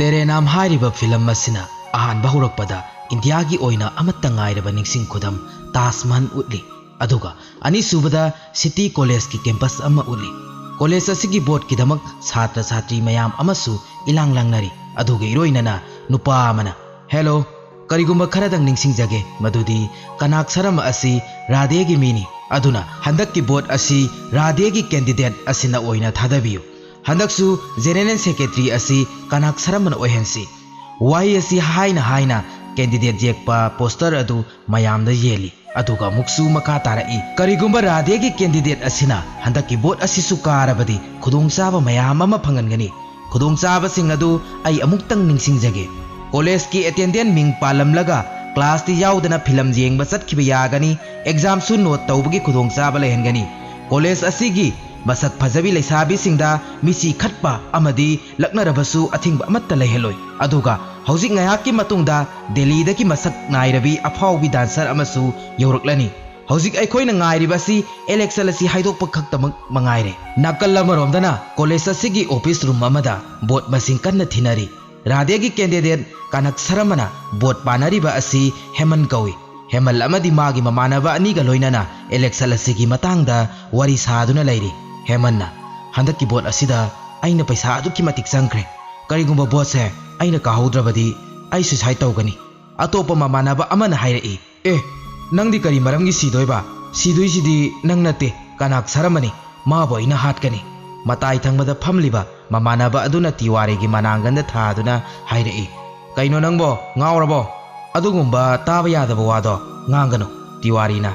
तेरे नाम हारिबा फिल्म असिना अहानबा हौरकपदा इंडिया की ओइना अमत्ता ngairaba ningsing khudam ताजमहल उतली अदुगा अनीसुबदा सिटी कॉलेज की कैंपस अमा उतली कॉलेज असिगी बोर्ड की दमक छात्र छात्री मयाम अमसु इलांग लांगनरी अदुगे इरोइनना नुपा अमना हेलो करिगुम्बा खरदंग ningsing जगे मदुदी कनाक सरम असि राधे की मीनी अदुना हंदक की बोर्ड असि राधे की कैंडिडेट असिना ओइना थादबियु हंदकसु जनरल सेक्रेटरी असि कनाक सरमन ओहेंसी वाई असि हाइना हाइना कैंडिडेट जेकपा पोस्टर अदु मयामदा येली अदुगा मुक्सु मका तारई करिगुम्बा राधे की कैंडिडेट असिना हंदक की बोर्ड असिसु कारबदी खुदोंचाबा मयाम अमा फंगनगनी खुदोंचाबा सिंग अदु आई अमुक्तंग ningsing जगे कॉलेज की अटेंडेंट मिंग पालमलगा क्लास ती याउदना फिल्म येंगबा चटखिबा यागनी एग्जाम सु नोट तौबगी खुदोंचाबा लेहनगनी कॉलेज असिगी मसक फजबी लेसाबी सिंगदा मिसी खटपा अमदी लक्नरबसु अथिंगबा अमत्ता लेहेलोय अदुगा हौजिक ngayaki matungda दिल्ली दकी मसक नायरबी अफाउबी डांसर अमसु यौरकलनी हौजिक अखोइना ngairibasi इलेक्शन असि हाइदोकपा खक्तमक मंगाइरे नाकल अमरोमदना कॉलेज असिगी ऑफिस रूम अमदा बोट मसिंग कन्ना थिनरी राधे की कैंडिडेट कनक सरमना बोट पानरीबा असि हेमन कौई हेमल अमदी मागी ममानबा अनिगा लोइनना इलेक्शन असिगी मतंगदा वरी सादुना लैरी हेमन्ना हंदक की बोट असिदा आइना पैसा अदुकी मतिक संख्रे करिगुम्बा बोट से आइना काहौद्रबदी आई सुसाइड तौगनी अतोप ममानबा अमना हाइरई ए नंगदी करी मरमगी सिदोइबा सिदुइसिदी नंग नते कनाक सरमनी माबो इना हाटकनी मताई थंगबदा फमलिबा ममानबा अदुना तिवारीगी मनांगंदा थादुना हाइरई कइनो नंगबो ngaurabo अदुगुम्बा ताबा यादबा वादो nganggano तिवारीना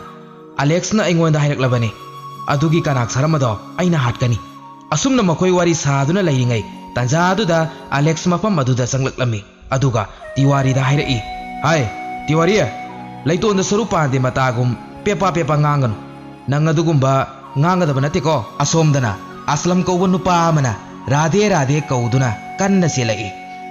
अलेक्सना अइंगोंदा हाइरक्लबनी अदुगी कनाक सरमदो आइना हाटकनी असुमना मखोय वारी सादुना लैरिङै तंजादुदा अलेक्स मफम अदुदा संगलक्लमी अदुगा तिवारीदा हाइरई हाय तिवारी लैतोंदा स्वरूप पांदे मतागुम पेपा पेपा nganggano नंग अदुगुम्बा ngangadaba nateko असोमदना असलम कौबा नुपा अमना राधे राधे कौदुना कन्ना सेलई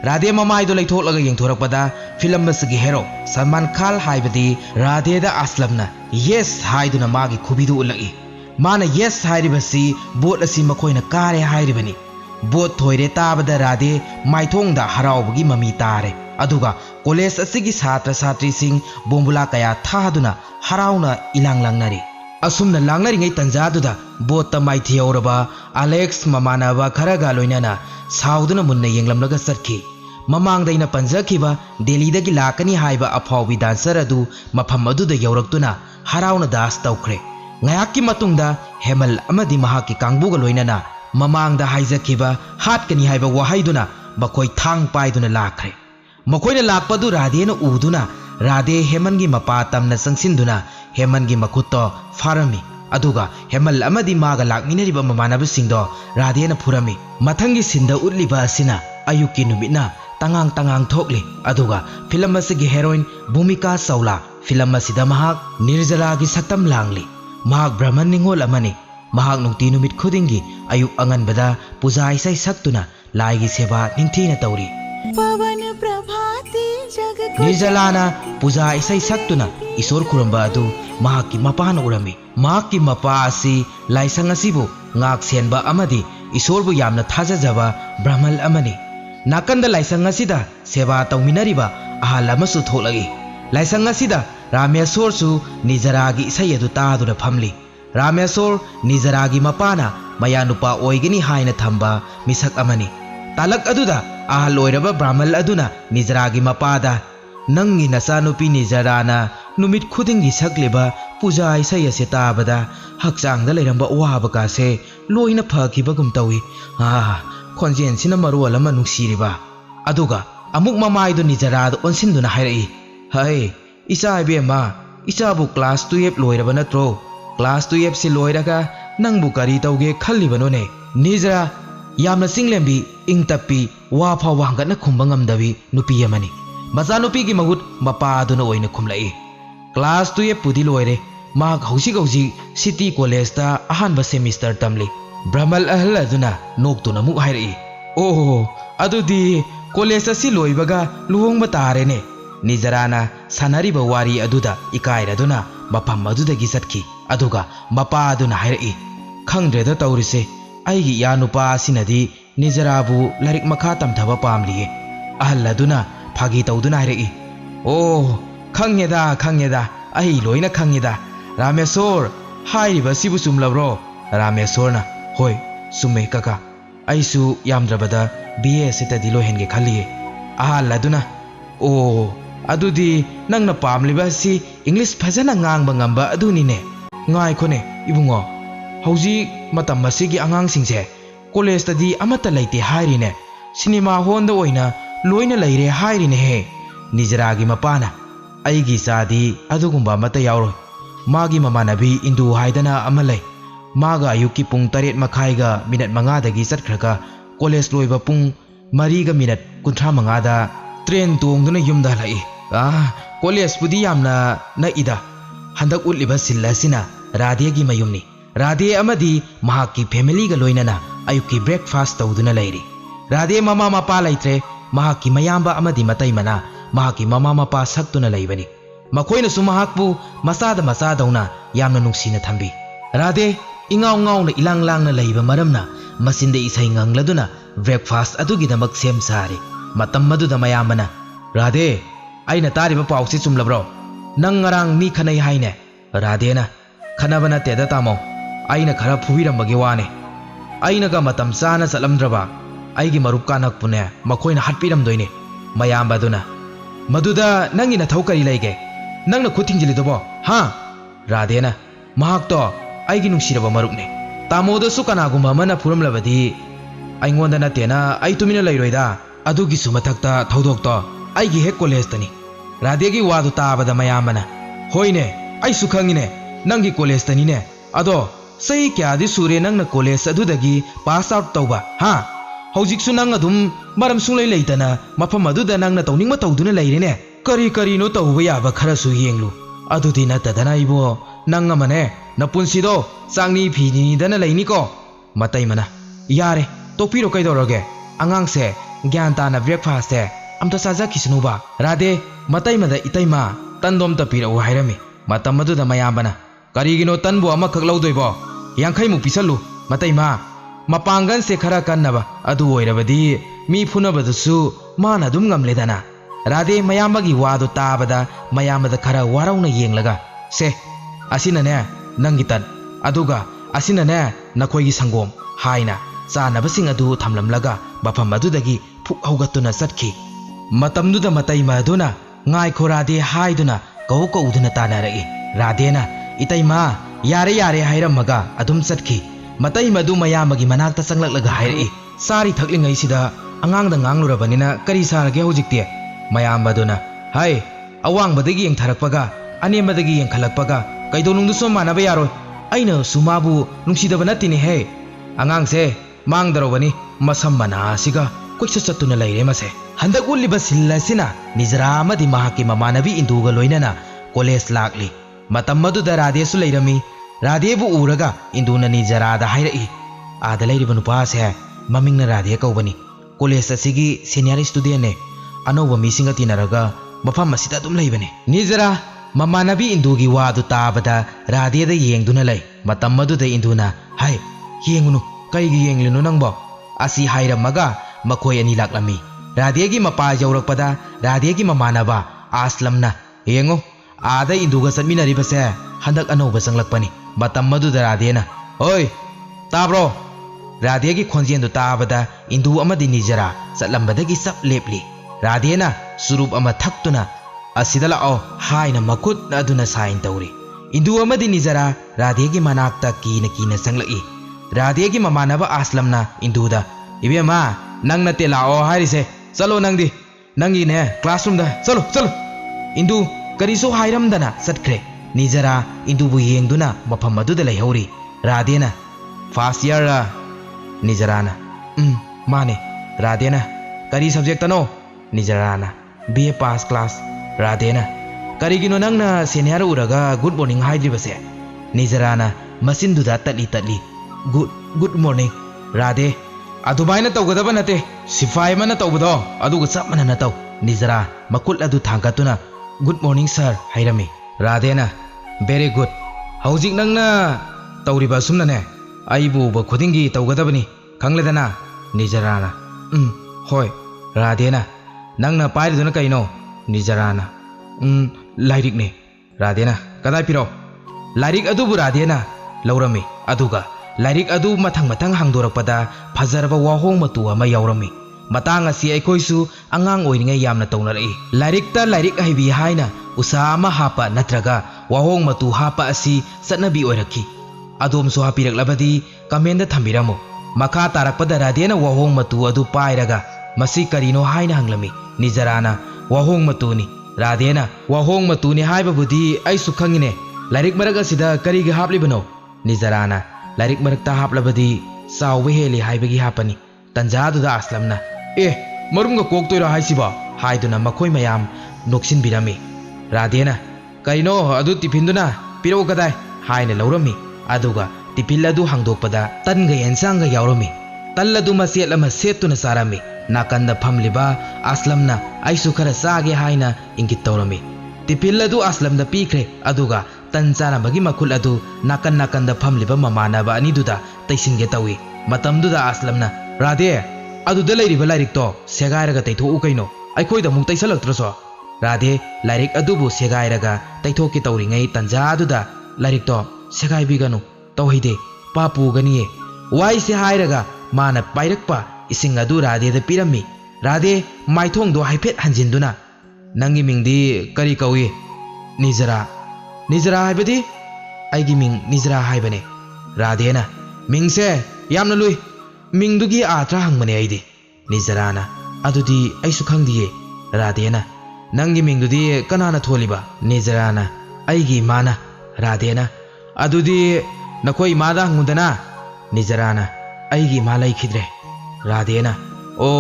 राधे ममाइदो लैथोलगा येंथोरकपदा फिल्म असगी हेरो सलमान खान हाइबदी राधेदा असलमना येस हाइदुना मागी खुबिदु उलगी माना येस हाइरिबसी बोट असि मखोइना कारे हाइरिबनी बोट थोइरे ताबदा राधे माइथोंगदा हराउबगी ममी तारे अदुगा कॉलेज असिगी छात्र छात्री सिंग बोंबुला कया थादुना हराउना इलांग लांगनरी असुमना लांगनरिङै तंजादुदा boat माइथियौरबा Alex ममानबा Kharga लोइनना साउदुना Munna येंगलमलगा चटखी ममांगदैना पंजखिबा दिल्लीदगी लाकनी हाइबा अफाउबी dancer अदु मफम अदुदा यौरक्तुना हराउना दास तौख्रे ngayaki matungda हेमल अमदी महाकी कांगबुगा लोइनना ममांगदा हाइजखिबा हाटकनी हाइबा वाहाइदुना मखोय थांग पाइदुना लाखरे मखोयना लाकपदु राधेना उदुना राधे हेमनगी मपा तमना संगसिनदुना हेमनगी मखुत्तो फारमी अदुगा हेमल अमदी मागा लाकमिनरिबा ममानबसिंगदो राधेना फुरमी मथंगी सिंदा उतलिबा असिना अयुकी नुमिना तंगांग तंगांग थोकली अदुगा फिल्म असगी हेरोइन भूमिका सौला फिल्म असिदा महाक निर्जलागी सतम लांगली महाक ब्राह्मण निंगोल अमनी महाक नुक्ति नुमित खुदिंगी अयुक अंगनबदा पूजा इसै सक्तुना लाइगी सेवा निंथीना तौरी पवन प्रभाती जग निर्जलाना पूजा इसै सक्तुना ईश्वर खुरंबा अदु महाकी मपान उरमी महाकी मपा असि लाइसंग असिबु ngak senba amadi isorbu yamna thajajaba brahmal amani nakanda laisang asida seva tauminariba ahal amasu tholagi laisang asida ramesor su nijaragi isai adu taaduna phamli ramesor nijaragi mapana mayanupa oigini haina thamba misak amani talak aduda ahal oiraba brahmal aduna nijaragi mapada nangi nasanupi nijarana numit khudingi sakleba पूजा ऐसा यसे ताबदा हक्चांगदा लेरंबा वाबका से लोइना फखिबगुम तौई खोंजेन सिना मरोल अमा नुक्सिरिबा अदुगा अमुक ममाइदो निजराद ओनसिनदुना हाइरई हाय इसा इबेमा इसाबु class 12 लोइरबा नत्रो class 12 से लोइरगा नंगबु करी तौगे खल्लिबनोने निजरा यामना सिंगलेंबी इंगतपी वाफा वांगना खुंबंगमदबी नुपी यमनी मजा नुपी की मगुत मपा दुना ओइना खुमलाई क्लास 12 पुदी लोइरे माग हौसिक हौसिक सिटी कॉलेज ता अहानबा सेमिस्टर तमली ब्रह्मल अहल अदुना नोक्तुना मुक हाइरई ओहो अदुदी कॉलेज असि लोइबगा लुहोंगबा तारेने निजराना सनारिबा वारी अदुदा इकाइरदुना मफम अदुदगी चटखी अदुगा मपा अदुना हाइरई खंग्रेदा तौरिसे आइगी या नुपा सिनदी निजराबु लारिक मखा तमथबा पामलिए ahal aduna phagi tawduna hairei oh khangeda ai loina khangeda Rameswar hairiba sibu sumlabro Rameswarna hoi summe kaka aisu yamdrabada BA sitadi lohenge khali ahal aduna oh adudi nangna pamliba si English phajana ngang ngamba aduni ne ngai khone ibungo hauji matam masigi angang singse college tadi amata laite hairi ne cinema honda oina loina laire hairi ne he Nijara gi mapana aigi sadi adugumba mata yauro magi mamanabi indu haidana amalai maga ayuki pung 8 makhaiga minute 5 dagi satkhraga college loiba pung 3 ga minute 35 da train tongduna yumda lai college pudi yamna na ida handak uliba sillasina Radhe gi mayumni Radhe amadi mahaki family ga loinana ayuki breakfast tawduna lairi Radhe mama mapa laitre mahaki mayamba amadi matai mana mahaki mama mapa saktuna laibani makoina su mahakbu masada dauna yamna nungsina thambi Radhe ingaw na ilang na laiba maramna masinde isai ngangladuna breakfast adugi damak sem sari matam maduda mayamana Radhe aina tariba pawsi chumlabro nang ngarang mi khanai haine Radhe na khanabana teda tamo aina khara phubirambagi wane aina ga matam sana salamdraba aigi marup kanak pune makoina hatpiram doine mayamba duna maduda nangi na thaukari laige nangna khutingjili dobo ha Radhe na mahak to aigi nungsiraba marupne tamoda su kanagumba mana phuramlabadi aingonda na tena ai tumina lairoida adugi sumathakta thodok to aigi he college tani Radhe gi wadu tabada mayamana hoine ai su khangine nangi college tani ne ado sei kya di sure nangna college adudagi pass out tawba ha hojik su nang adum maram sunglai leitana mafam aduda nangna tawningma tawduna lairene kari no tawba yaba khara su yenglu adudi na tadana ibo nanga mane napunsido sangni phini dana laini ko matai mana yare topiro kaidoroge angang se gyan ta na breakfast se amta saja kisnuba Radhe matai mada itaima tandom tapira o hairami matam aduda mayambana karigino tanbu ama khaklaudoibo yankhai mu pisalu matai ma mapangan se khara kannaba adu oirabadi mi phunabadasu mana dum ngamledana Radhe mayambagi wadu tabada mayamada khara warauna yenglaga se asina ne nangitan aduga asina ne nakhoi gi sangom haina chanabasing adu thamlamlaga bafam adudagi phuk haugatuna satki matamduda matai maduna ngai khorade haiduna kau uduna tanarai Radhe na itaima yare hairamaga adum satki matai madu mayamagi manakta sanglaklaga hairi sari thaklingai sida angangda nganglurabanina kari sarage hojikte mayambaduna hai awang-badagi yengtharakpaga anemadagi yengkhalakpaga kaidonungduso manaba yaroi aina sumabu nungsidaba natini he angangse mangdarobani masam mana siga koisa chattuna laire mase handak uliba sillasina Nijara amadi mahaki mamanabi induga loinana college lakli matam maduda Radhe su lairami Radhe bu uraga induna Nijara da hairai ada lairiba nupa se mamingna Radhe kaubani college asigi senior student ne anoba misinga tinaraga mafam masida dum laibane Nijara mamanabi indugi wadu tabada Radhe da yengduna lai matam maduda induna hai yengunu kaigi yenglinu nangbo asi hairamaga makhoi ani laklami Radhe gi mapa jaurakpada Radhe gi mamanaba aslamna yengo ada induga satminari base handak anoba sanglakpani matam maduda Radhe na oi tabro Radhe gi khonjendu tabada indu amadi Nijara satlambadagi sap lepli Radhe na surup ama thaktuna asidala o haina makut aduna sign tawri indu amadi Nijara Radhe gi manakta kina sanglai Radhe gi mamanaba aslamna induda ibema nangna te lao harise chalo nangdi nangi ne classroom da chalo indu kariso hairamdana satkre Nijara indu bu yengduna mafam aduda laihori Radhe na first year la Nijara na mane Radhe na kari subject tano Nijara na BA pass class Radhe na karigino nangna senior uraga good morning haidribase Nijara na masinduda tatli good morning Radhe adubaina tawgadaba nate sifai mana tawbado aduga chap mana na taw Nijara makul adu thangkatuna good morning sir hairami Radhe na very good hojik nangna tawriba sumna ne aibu ba khudingi tawgadabani khangledana Nijara na hoi Radhe na Nangna paiduna kaino Nizarana Lairik ne Radena kadai piro Lairik adubu Radena laurami aduga Lairik adu mathang hangdorakpada phazaraba wahong matu ama yaurami matang asi aikoisu angang oiringai yamna taunarai lairik haibi haina usa ama hapa natraga wahong matu hapa asi satnabi oirakhi adom so hapiraklabadi kamenda thambiramo makha tarakpada Radena wahong matu adu pairaga masi karino haina hanglami Nizarana wahong matuni Radena wahong matuni haibabudi aisu khangine lairik maraga sida karigi haplibano Nizarana lairik marakta haplabadi sawe heli haibagi hapani tanjaduda aslamna marumga koktoira haisiba haiduna makhoi mayam noksin birami Radena karino adu tipinduna piro kadai haina laurami aduga tipil adu hangdokpada tanga yensanga yaurami talladu maset lama setuna sarami nakanda phamliba aslamna aisu khara sage haina ingit tawrami tipil adu aslamda pikre aduga tanjana bagi makul adu nakanda phamliba mamanaba aniduda taisinge tawi matamduda aslamna Rade aduda leiriba lairik to segairaga taitho kaino aikoida muk taisalaktroso Rade lairik adubu segairaga taithoki tawringai tanja aduda lairik to segai biganu tawhide papu ganiye wai se hairaga mana pairakpa ising adu Rade da pirami Rade maithong do haipet hanjinduna nangi mingdi kari kawi Nizara haibadi aigi ming Nizara haibane Radena mingse yamna lui mingdugi atra hangmane aidi Nizarana adudi aisu khangdiye Radena nangi mingdudi kanana tholiba Nizarana aigi mana Radena adudi nakoi mada hangudana Nizarana aigi malai khidre Radena o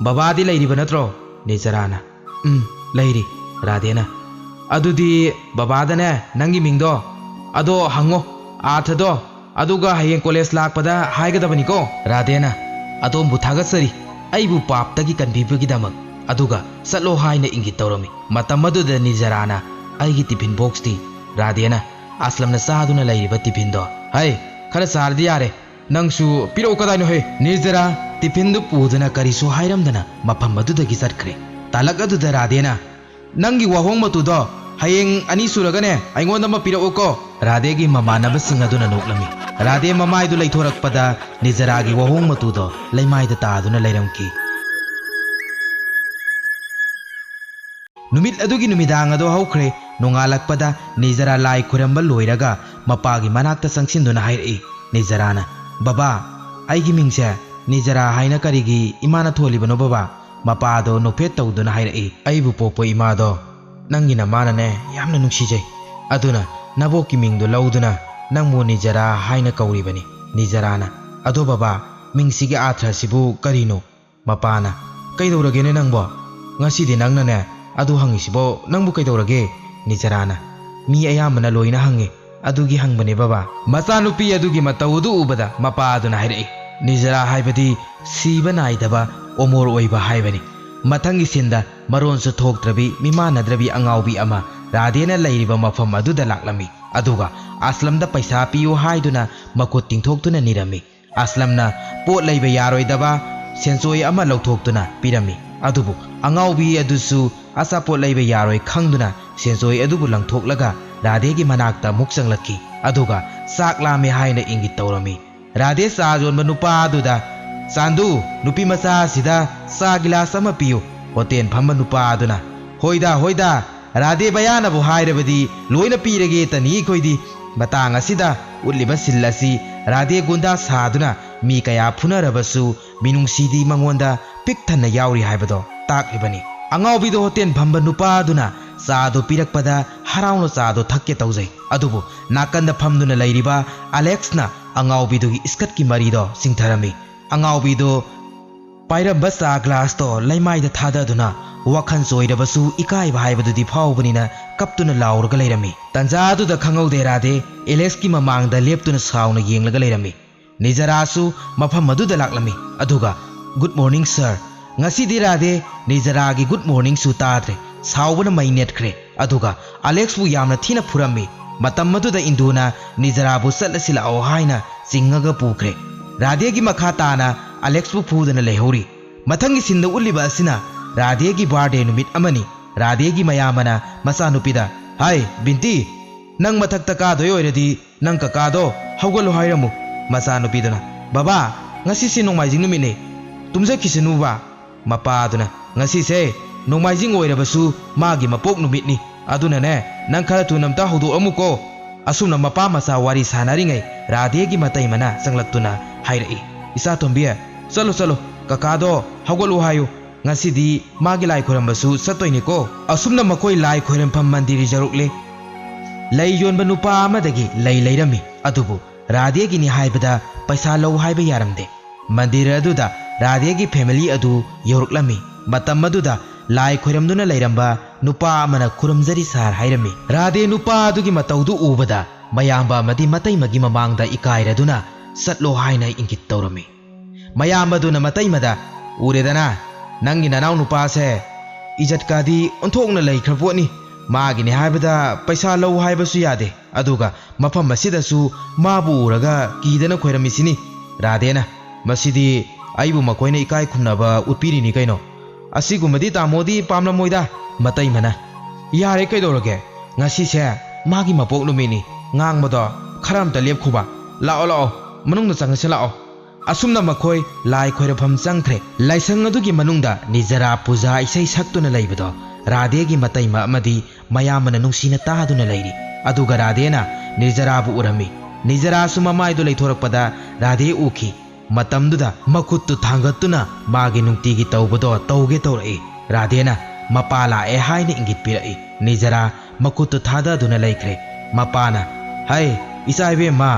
babadi lairiba natro Nizarana lairi Radena adudi babadane nangi mingdo ado hango athado aduga hayeng college lakpada haigadabani ko Radena adom buthagasari aibu paptagi kanbibagi damak aduga satlo haina ingit tawrami matamadu Nizarana aigi tiffin box ti Radena aslamna saduna lairiba tiffin do hai khara sardi yare nangsu piro kadai no he Nizara tiffin du puduna karisu hairamdana mafam adudagi satkre talak aduda Radena nangi wahong matu do hayeng ani suragane aingonda ma piro ko Radegi mamanaba singaduna noklami Rade mamai du laithorakpada Nizaragi wahong matu do laimai da taduna lairamki numit adugi numidang ado haukhre nongalakpada Nizara lai khuramba loiraga mapagi manakta sangsinduna hairi Nizarana baba aigi mingse Nizara haina karigi imana tholibano baba mapado nopet tawduna hairi aibu popo imado nangina manane yamna nungsijai aduna naboki mingdo lauduna nangmo Nizara haina kauribani Nizarana ado baba mingsigi atra sibu karino mapana kaidoragene nangbo ngasidi nangnane adu hangisibo nangbu kaidorage Nizarana mi ayamana loina hangi adugi hangbane baba masanupi adugi matawudu ubada mapa aduna hairi Nizara haibadi siba naidaba omor oiba haibani matangi sinda maron su thoktrabi mimanadrabi angaubi ama Radena lairiba mafam aduda laklami aduga aslamda paisa piyo haiduna makut tingthoktuna nirami aslamna pot laiba yaroidaba sensoi ama lauthokduna pirami adubu angaubi adusu asa pot laiba yaroi khangduna sensoi adubu langthoklaga Radegi manakta muksanglaki aduga saklame haina ingit tawrami Rade sajon manupa aduda sandu nupi masa sida sa gilas ama piyo hoten phamba nupa aduna hoida Rade bayana bu hairabadi loina pirage tani khoidi matang asida uliba sillasi Rade gunda saduna mi kaya phunarabasu minungsidi mangonda pikthana yauri haibado taklibani angaubido hoten phamba nupa aduna sado pirakpada harauno sado thakke taujai adubu nakanda phamduna lairiba Alex na angaubido gi iskat ki marido singtharami angaubido pairamba sa glass to laimai da thada duna wakhan soirabasu ikai bhaibadudi phawbanina kaptuna laurga leirami tanjadu da khangaude Rade Alex ki mamang da leptuna sauna yenglaga leirami Nizarasu mafam madu da laklami aduga good morning sir ngasi di Rade Nizara gi good morning su tadre saubana mai net khre aduga Alex bu yamna thina phurami matam madu da induna Nizara bu salasila au haina singaga pukre Rade gi makha tana Alex bu phudana lehori mathangi sinda uliba asina राधेगी birthday नुमित अमनी राधेगी मयामना मचानुपीदा हाय बिंती नंग मथक्ता कादोय ओइरदी नंग ककादो हौगलो हाइरमु मचानुपीदुना बाबा ngasi नोंमाइजिंग नुमितने तुमजखिसनुबा मपादुना ngasi से नोंमाइजिंग ओइरबसु मागी मपोक नुमितनी अदुनने नंग खरा थुनमता हौदो अमुको असुमना मपा मचा वारी सानारिङै राधेगी मतै मना संगलक्तुना हाइरई इसा तोंबिया चलो चलो ककादो हौगलो हायो ngasi मागी लाई खोरमबसु सतोइनिको असुमना मकोई लाई खोरमफम मंदिर जरुकले लै योनबा नुपा अमदगी लै लैरमी अदुबु राधेगी नि हाइबदा पैसा लौ हाइबा यारमदे मंदिर अदुदा राधेगी फैमिली अदु यौरुकलमी मतम अदुदा लाई खोरमदुना लैरंबा नुपा अमना खुरमजरी सार हाइरमी राधे नुपा अदुगी मतौदु उबदा मयामबा मदी मतै मगी ममांगदा इकाइरदुना सतलो हाइना इंगित तौरमी मयामदुना मतै मदा उरेदना नंगी ननाव नुपा से इज्जत कादी ओंथोंगना लैख्रपोनी मागिने हाइबदा पैसा लौ हाइबसु यादे अदुगा मफम मसिदसु माबु उरगा कीदना खोइरमिसिनी राधेना मसिदी आइबु मकोइना इकाइ खुमनबा उत्पिरिनी कैनो असिगुमदी तामोदी पामलमोइदा मतै मना यारे कैदौरगे ngasi से मागी मपोक नुमिनी ngang खरामता लेपखुबा लाओ लाओ मनुंगदा चंगसे लाओ असुमना मखोय लाई खोइरफम चंख्रे लाइसंग अदुगी मनुंगदा निजरा पूजा इसै सक्तुना लैबदो राधेगी मतैमा अमदी मयामना नुंसिना तादुना लैरी अदुगा राधेना निजराबु उरमी निजरा सुममाइदु लैथोरकपदा राधे उखी मतमदुदा मखुत्तु थांगत्तुना मागी नुंतिगी तौबदो तौगे तौरई राधेना मपाला ए हाइना इंगित पिरई निजरा मखुत्तु थादादुना लैख्रे मपाना हाय इसाइबे मा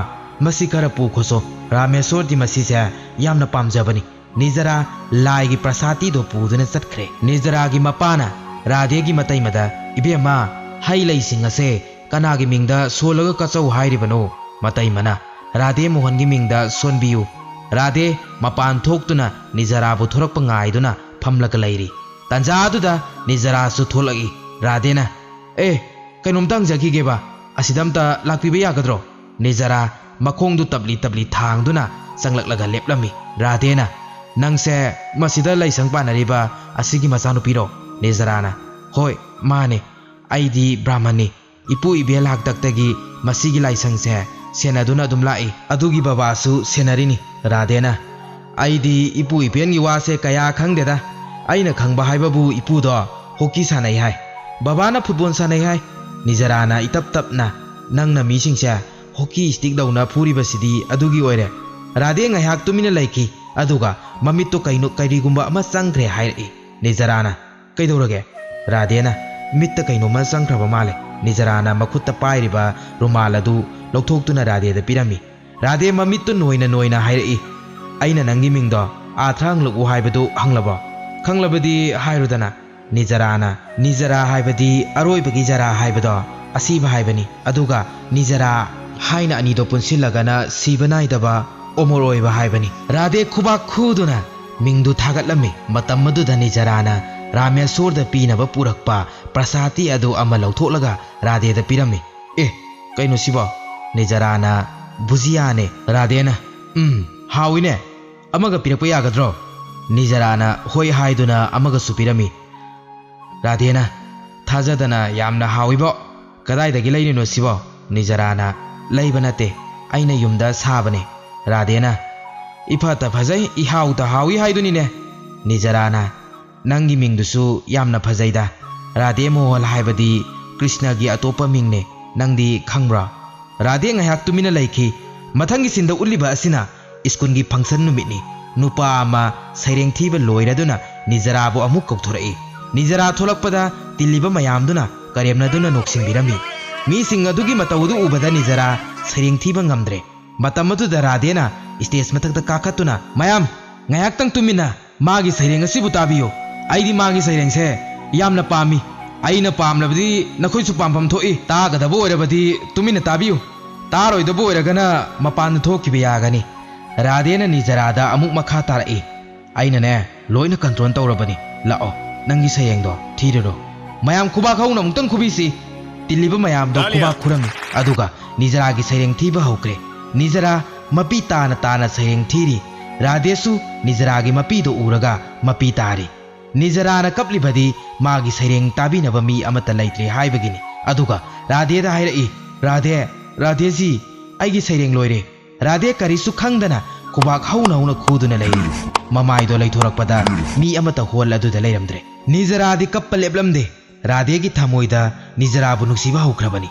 मसी खरा पुखोसो रामेश्वर दी मसी से यामना पामजबनी निजरा लाइगी प्रसादी दो पुदुना चटख्रे निजरागी मपाना राधेगी मतैमदा इबेमा हाई लैसिंग असे कनागी मिंगदा सोलगा कचौ हाइरिबनो मतैमना राधे मोहनगी मिंगदा सोनबियु राधे मपान थोक्तुना निजराबु थोरकप ngaiduna famlaga लैरी तंजादुदा निजरासु थोलगी राधेना ए कैनोमतंग जखिगेबा असिदमता लाक्पिबा यागद्रो निजरा मखोंदु तबली तबली थांगदुना संगलक्लगा लेपलमी राधेना नंगसे मसिदा लैसंग पानरिबा असिगी मचानुपीरो निजराना होय माने आइदी ब्राह्मणी इपु इबेल हाक्तक्तगी मसिगी लाइसंग से सेनादुना दुम लाई अदुगी बाबासु सेनारिनी राधेना आइदी इपु इबेनगी वासे कया खंगदेदा आइना खंगबा हाइबाबु इपुदो हॉकी सानै हाय बाबाना फुटबॉल सानै हाय निजराना इतप तपना नंगना मीसिंगसे हॉकी स्टिक दौना फुरिबसिदी अदुगी ओइरे Radhe ngaiak tumina laiki aduga mamitto kainu kairigumba ama sangre hairi निजराना कैदौरगे राधेना मित्त कैनो मा संख्रबा माले निजराना मखुत्ता पाइरिबा रुमाल अदु लौथोक्तुना राधेदा पिरमी राधे ममित्तु नोइना नोइना हाइरई आइना नंगी मिंगदो आथ्रांग लुगु हाइबदु हंगलबो खंगलबदी हाइरुदना निजराना निजरा हाइबदी अरोइबगी जरा हाइबदो असीबा हाइबनी अदुगा निजरा हाइना अनिदो पुनसिलगना सीबनाइदबा ओमोरोइबा हाइबनी राधे खुबा खुदुना मिंगदु थागतलमी मतम मदुदा निजराना रामेश्वर पीनब पुरक्पा प्रसादी अदु अमा लौथोलगा राधेदा पिरमी ए कैनो सिबो निजराना भुजियाने राधेना हाविने अमगा पिरक्पा यागद्रो निजराना होय हाइदुना अमगा सुपिरमी राधेना थाजदना यामना हाविबो कदाइदगी लैनिनो सिबो निजराना लैबा नते आइना युमदा साबने राधेना इफाता फजै इहाउता हावी हाइदुनिने निजराना नंगी मिंगदुसु यामना फजैदा राधे मोहल हाइबदी कृष्णगी अतोपा मिंगने नंगदी खंगब्रा राधे ngaiak tumina laiki मथंगी सिंदा उलिबा असिना स्कूलगी फंक्शन नुमितनी नुपा अमा सैरेंग थीबा लोइरदुना निजराबु अमुक कौथोरई निजरा थोलकपदा तिलिबा मयामदुना करेमनादुना नोक्सिंबिरमी मी सिंग अदुगी मतौदु उबदा निजरा सैरेंग थीबा ngamdre मतमदुदा राधेना स्टेज मथक्ता काखतुना मयाम ngaiak तुमिना मागी सैरेंग असिबु ताबियो आइदी मागी सैरेंग से यामना पामी आइना पामलबदी नखोइसु पामफम थोई तागदबो ओरबदी तुमिना ताबियो तारोइदबो ओरगना मपान थोखिबे यागनी राधेना निजरादा अमुक मखा तारई आइनाने लोइना कंट्रोल तौरबनी लाओ नंगी सैरेंगदो थीररो मयाम खुबा खौना मुक्तन खुबिसी तिलिबा मयामदो खुबा खुरमी अदुगा निजरागी सैरेंग थीबा हौक्रे निजरा मपी ताना ताना सैरेंग थीरी राधेसु निजरागी मपीदो उरगा मपी तारी ꯅꯤꯖꯔꯥꯅ ꯀꯞꯂꯤꯕꯗꯤ ꯃꯥꯒꯤ ꯁꯩꯔꯦꯡ ꯇꯥꯕꯤꯅꯕ ꯃꯤ ꯑꯃꯠꯇ ꯂꯩꯇ꯭ꯔꯦ ꯍꯥꯏꯕꯒꯤꯅꯤ ꯑꯗꯨꯒ ꯔꯥꯙꯦꯗ ꯍꯥꯏꯔꯛꯏ ꯔꯥꯙꯦꯖꯤ ꯑꯩꯒꯤ ꯁꯩꯔꯦꯡ ꯂꯣꯏꯔꯦ ꯔꯥꯙꯦ ꯀꯔꯤꯁꯨ ꯈꯪꯗꯅ ꯈꯨꯕꯥꯛ ꯍꯧꯅ ꯍꯧꯅ ꯈꯨꯗꯨꯅ ꯂꯩꯔꯤ ꯃꯃꯥꯏꯗꯣ ꯂꯩꯊꯣꯔꯛꯄꯗ ꯃꯤ ꯑꯃꯠꯇ ꯍꯣꯜ ꯑꯗꯨꯗ ꯂꯩꯔꯝꯗ꯭ꯔꯦ ꯅꯤꯖꯔꯥꯗꯤ ꯀꯞꯄ ꯂꯦꯞꯂꯝꯗꯦ ꯔꯥꯙꯦꯒꯤ ꯊꯃꯣꯏꯗ ꯅꯤꯖꯔꯥꯕꯨ ꯅꯨꯡꯁꯤꯕ ꯍꯧꯈ꯭ꯔꯕꯅꯤ